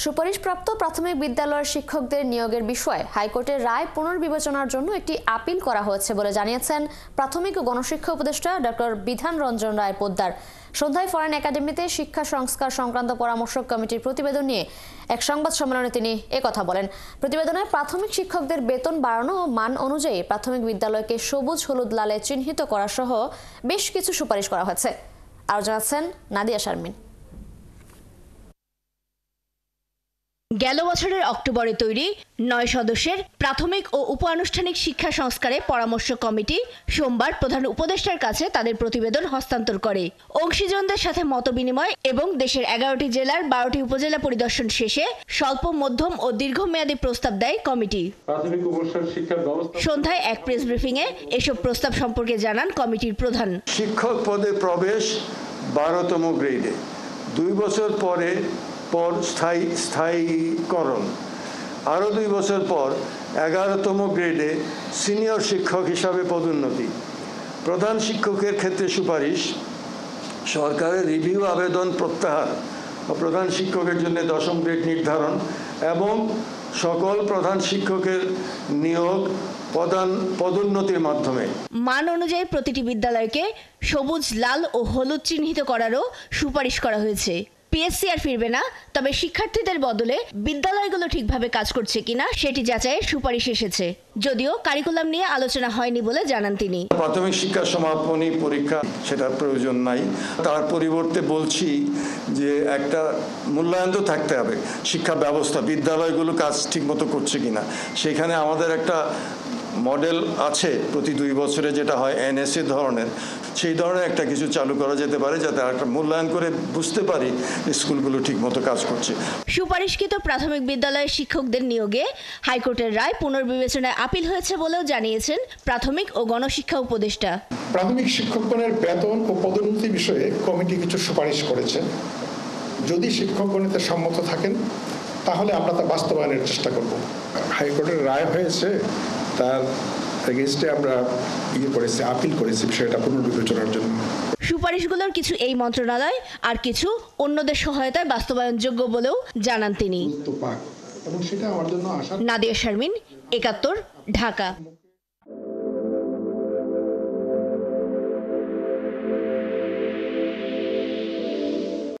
সুপারিশপ্রাপ্ত প্রাথমিক বিদ্যালয়ের শিক্ষকদের নিয়োগের বিষয়ে হাইকোর্টের রায় পুনর্বিবেচনার জন্য একটি আপিল করা হয়েছে বলে জানিয়েছেন প্রাথমিক ও গণশিক্ষা উপদেষ্টা ডক্টর বিধান রঞ্জন রায় পোদ্দার। সন্ধ্যায় ফরেন একাডেমিতে শিক্ষা সংস্কার সংক্রান্ত পরামর্শক কমিটির প্রতিবেদন নিয়ে এক সংবাদ সম্মেলনে তিনি একথা বলেন। প্রতিবেদনে প্রাথমিক শিক্ষকদের বেতন বাড়ানো ও মান অনুযায়ী প্রাথমিক বিদ্যালয়কে সবুজ হলুদ লালে চিহ্নিত করা সহ বেশ কিছু সুপারিশ করা হয়েছে। আরও জানাচ্ছেন নাদিয়া শারমিন। গেল বছরের অক্টোবরে তৈরি 9 সদস্যের প্রাথমিক ও উপ-আনুষ্ঠানিক শিক্ষা সংস্কারে পরামর্শ কমিটি সোমবার প্রধান উপদেষ্টার কাছে তাদের প্রতিবেদন হস্তান্তর করে। অংশীজনদের সাথে মতবিনিময় এবং দেশের 11টি জেলার 12টি উপজেলা পরিদর্শন শেষে স্বল্প, মধ্যম ও দীর্ঘমেয়াদী প্রস্তাব দেয় কমিটি। সন্ধ্যায় এক প্রেস ব্রিফিংয়ে এসব প্রস্তাব সম্পর্কে জানান কমিটির প্রধান। শিক্ষক পদে প্রবেশ 12তম গ্রেডে, 2 বছর পর স্থায়ীকরণ, আরও 2 বছর পর 11তম গ্রেডে সিনিয়র শিক্ষক হিসাবে পদোন্নতি, প্রধান শিক্ষকের ক্ষেত্রে সুপারিশ, সরকারের রিভিউ আবেদন প্রত্যাহার ও প্রধান শিক্ষকের জন্য 10ম গ্রেড নির্ধারণ এবং সকল প্রধান শিক্ষকের নিয়োগ পদোন্নতির মাধ্যমে মান অনুযায়ী প্রতিটি বিদ্যালয়কে সবুজ, লাল ও হলুদ চিহ্নিত করারও সুপারিশ করা হয়েছে। পিএসসি আর ফিরবে না, তবে শিক্ষার্থীদের বদলে বিদ্যালয়গুলো ঠিকভাবে কাজ করছে কিনা সেটি যাচাইয়ের সুপারিশ এসেছে। যদিও কারিকুলাম নিয়ে আলোচনা হয়নি বলে জানান তিনি। প্রাথমিক শিক্ষা সমাপনী পরীক্ষা সেটার প্রয়োজন নাই, তার পরিবর্তে বলছি যে একটা মূল্যায়ন তো থাকতে হবে। শিক্ষা ব্যবস্থা, বিদ্যালয়গুলো কাজ ঠিকমতো করছে কিনা, সেখানে আমাদের একটা মডেল আছে প্রতি 2 বছরে যেটা হয় এনএসএ ধরনের, সেই ধরনের একটা কিছু চালু করা যেতে পারে যাতে একটা মূল্যায়ন করে বুঝতে পারি স্কুলগুলো ঠিকমতো কাজ করছে। সুপারিশকৃত প্রাথমিক বিদ্যালয়ের শিক্ষকদের নিয়োগে হাইকোর্টের রায় পুনর্বিবেচনায় আপিল হয়েছে বলেও জানিয়েছেন প্রাথমিক ও গণশিক্ষা উপদেষ্টা। প্রাথমিক শিক্ষকগণের বেতন ও পদোন্নতি বিষয়ে কমিটি কিছু সুপারিশ করেছে। যদি শিক্ষকগণেতে সম্মত থাকেন তাহলে আমরা তা বাস্তবায়নের চেষ্টা করব। হাইকোর্টের রায় হয়েছে, তার এগেইনস্টে আমরা আপিল করেছি বিষয়টা পুনর্বিবেচনার জন্য। সুপারিশগুলোর কিছু এই মন্ত্রণালয় আর কিছু অন্যদের সহায়তায় বাস্তবায়নযোগ্য বলেও জানান তিনি। এবং সেটা আমার জন্য নাদিয়া শারমিন, 71, ঢাকা।